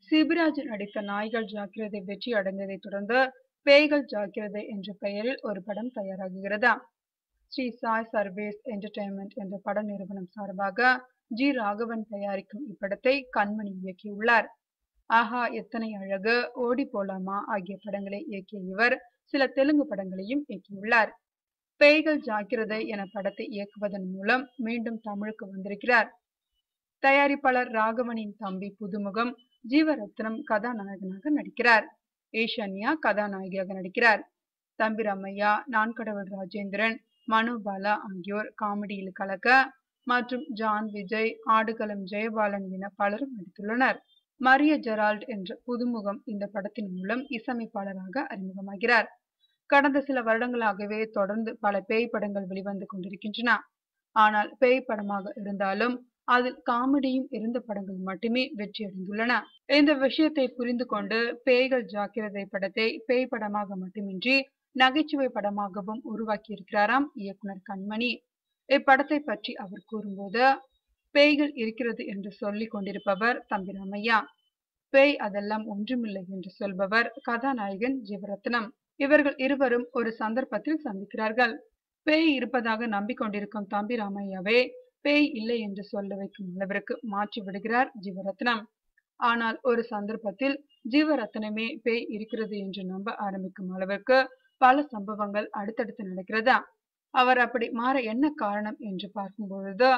சிபிராஜ் நடித்த நாய்கள் ஜாக்கிரதை வெற்றி அடைந்ததை தொடர்ந்து பேய்கள் ஜாக்கிரதை என்ற பெயரில் ஒரு படம் தயாராகுகிறதா. ஸ்ரீ சாய் சர்வேஸ் என்டர்டைன்மெண்ட் என்ற பட நிறுவனம் சார்பாக ஜி ராகவன் தயாரிக்கும் இப்படத்தை கண்மணி இயக்கியுள்ளார். ஆஹா எத்தனை அழகு, ஓடி போலாமா ஆகிய படங்களை இயக்கிய இவர் சில தெலுங்கு படங்களையும் இயக்கியுள்ளார். பேய்கள் ஜாக்கிரதை என படத்தை இயக்குவதன் மூலம் மீண்டும் தமிழுக்கு வந்திருக்கிறார். தயாரிப்பாளர் ராகவனின் தம்பி புதுமுகம் ஜீவரத்னம் கதாநாயகனாக நடிக்கிறார். ஈஷான்யா கதாநாயகியாக நடிக்கிறார். தம்பி ராமையா, நான் கடவுள் ராஜேந்திரன், மனோபாலா ஆகியோர் காமெடியில் கலக்க மற்றும் ஜான் விஜய், ஆடுகளம் ஜெயபாலன் என பலரும் நடித்துள்ளனர். மரிய ஜெரால்ட் என்ற புதுமுகம் இந்த படத்தின் மூலம் இசையமைப்பாளராக அறிமுகமாகிறார். கடந்த சில வருடங்களாகவே தொடர்ந்து பல பேய் படங்கள் வெளிவந்து கொண்டிருக்கின்றன. ஆனால் பேய் படமாக இருந்தாலும் அதில் காமெடியும் இருந்த படங்கள் மட்டுமே வெற்றியடைந்துள்ளன. இந்த விஷயத்தை புரிந்து கொண்டு பேய்கள் ஜாக்கிரதை படத்தை பேய் படமாக மட்டுமின்றி நகைச்சுவை படமாகவும் உருவாக்கி இருக்கிறாராம் இயக்குனர் கண்மணி. இப்படத்தை பற்றி அவர் கூறும்போது, பேய்கள் இருக்கிறது என்று சொல்லிக் கொண்டிருப்பவர் தம்பி ராமையா, பேய் அதெல்லாம் ஒன்றுமில்லை என்று சொல்பவர் கதாநாயகன் ஜீவரத்னம். இவர்கள் இருவரும் ஒரு சந்தர்ப்பத்தில் சந்திக்கிறார்கள். பேய் இருப்பதாக நம்பிக்கொண்டிருக்கும் தம்பி ராமையாவே பேய் இல்லை என்று சொல்ல வைக்கும் அளவிற்கு மாற்றி விடுகிறார் ஜீவரத்னம். ஆனால் ஒரு சந்தர்ப்பத்தில் ஜீவரத்னமே பேய் இருக்கிறது என்று நம்ப ஆரம்பிக்கும் அளவிற்கு பல சம்பவங்கள் அடுத்தடுத்து நடக்கிறதா. அவர் அப்படி மாற என்ன காரணம் என்று பார்க்கும் பொழுது,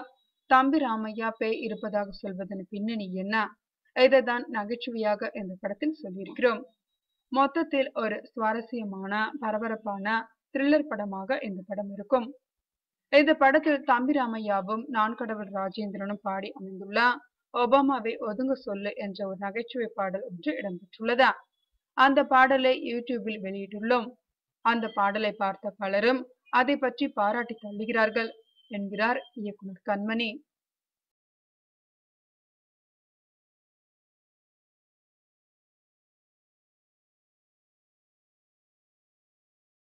தம்பி ராமையா பேய் இருப்பதாக சொல்வதன் பின்னணி என்ன, இதைதான் நகைச்சுவையாக இந்த படத்தில் சொல்லியிருக்கிறோம். மொத்தத்தில் ஒரு சுவாரஸ்யமான பரபரப்பான த்ரில்லர் படமாக இந்த படம் இருக்கும். இந்த படத்தில் தம்பி ராமையாவும் நான் கடவுள் ராஜேந்திரனும் பாடி அமைந்துள்ள ஒபாமாவை ஒதுங்க சொல்லு என்ற ஒரு நகைச்சுவை பாடல் ஒன்று இடம்பெற்றுள்ளதா. அந்த பாடலை யூடியூபில் வெளியிட்டுள்ளோம். அந்த பாடலை பார்த்த பலரும் அதை பற்றி பாராட்டி தள்ளுகிறார்கள் என்கிறார் இயக்குனர் கண்மணி.